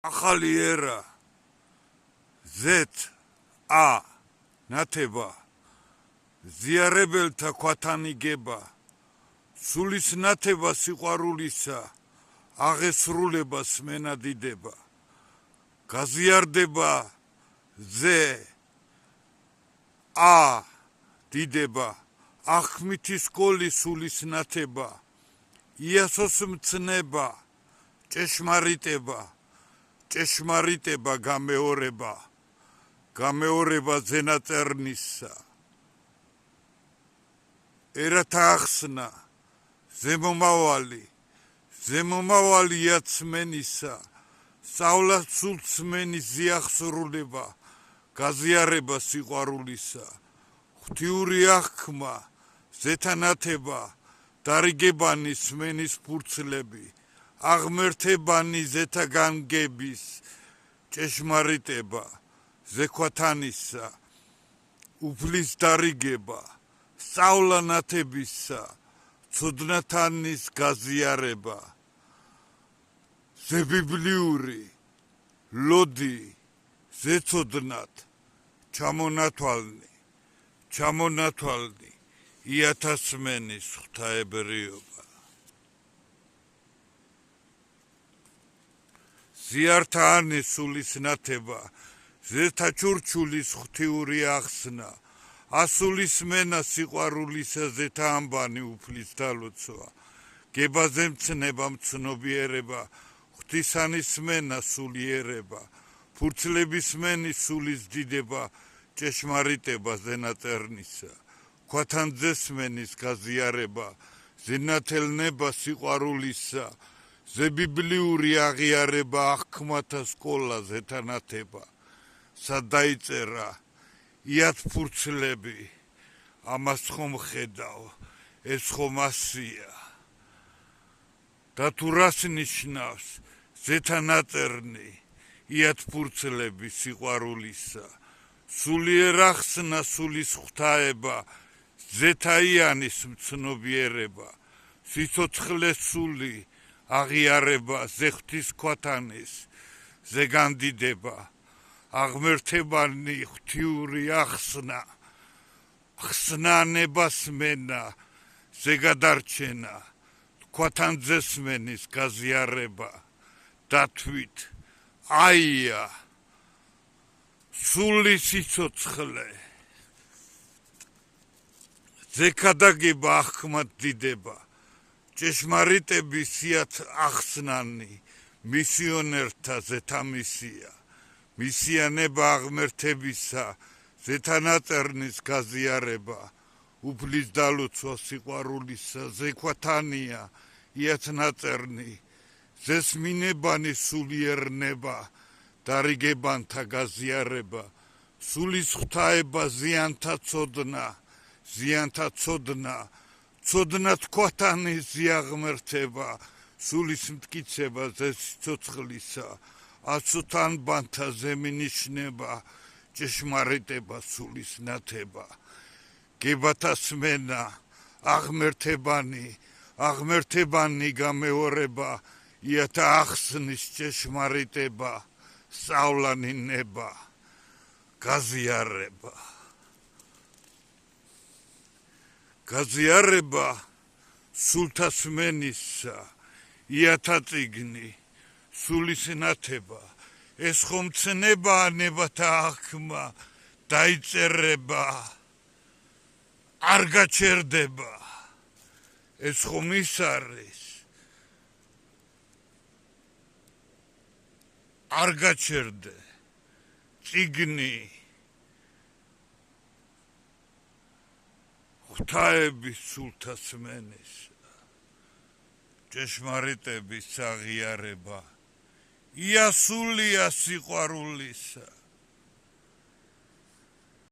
ახალი ერა Z-A ნათება ზიარებელთა ქვათანიგება სულის ნათება სიყვარულისა აღესრულებას მენადიდება გაზიარდება Z-A დიდება ახმითი სკოლის სულის ნათება იასოს მცნება ჭეშმარიტება გამეორება ზენაწერნისა ერათა ახსნა ზემომავალი იაცმენისა სწავლა სულწმენის ზიახსრულება გაზიარება სიყვარულისა ღვთიური აღქმა ზეთანათება დარიგებანი სმენის ფურცლები აღმერთებანი ზეთაგანგების ჭეშმარიტება ზექვათანისა უფლის დარიგება სწავლა ნათებისა ცოდნათანის გაზიარება ზებიბლიური ლოდი ზეცოდნათ ჩამონათვალნი იათასმენის ღვთაებრიობა ზიართაანი სულის ნათება ზეთაჩურჩულის ღვთიური ახსნა ასულის მენა სიყვარულისა ზეთაამბანი უფლის დალოცვა გებაზე მცნება მცნობიერება ღვთისანის მენა სულიერება ფურცლების მენის სულის დიდება ჭეშმარიტება ზენაწერნისა ქვათანძეს მენის გაზიარება ზენათელნება სიყვარულისა ზებიბლიური აღიარება აღქმათა სკოლა ზეთანათება სადაიწერა იათ ფურცლები ამას ხომ ხედავ ეს ხომ ასია და თუ რას ნიშნავს ზეთანაწერნი იათ ფურცლები სიყვარულისა სულიერ ახსნა სულის ღვთაება ზეთაიანის მცნობიერება სიცოცხლეს სული აღიარება ზეღვთის ქვათანის ზეგანდიდება აღმერთებანი ღვთიური ხსნანებას მენა ზეგადარჩენა ქვათანძესმენის გაზიარება დათვით აია სული სიცოცხლე ზეკადაგება აღქმად დიდება ჭეშმარიტების იათ ახსნანი მისიონერთა ზეთამისია მისიანება აღმერთებისა ზეთანაწერნის გაზიარება უფლის დალოცვა სიყვარულისა ზექვათანია იათნაწერნი ზესმინებანი სულიერნება დარიგებანთა გაზიარება სულის ღვთაება ზიანთა ცოდნათ ქვათანის ზიაღმერთება სულის მტკიცება ზესიცოცხლისა აცოთან ბანთა ზემინიშნება ჭეშმარიტება სულის ნათება გებათა სმენა აღმერთებანი გამეორება იათა ახსნის ჭეშმარიტება სწავლანი ნება გაზიარება სულთა სმენისა იათა წიგნი სულის ნათება ეს ხომ ცნებაა ნებათა აღქმა დაიწერება არ გაჩერდება ეს ხომ ის არის არ გაჩერდე წიგნი ღვთაების სულთა სმენის ჭეშმარიტების აღიარება იასულია სიყვარულისა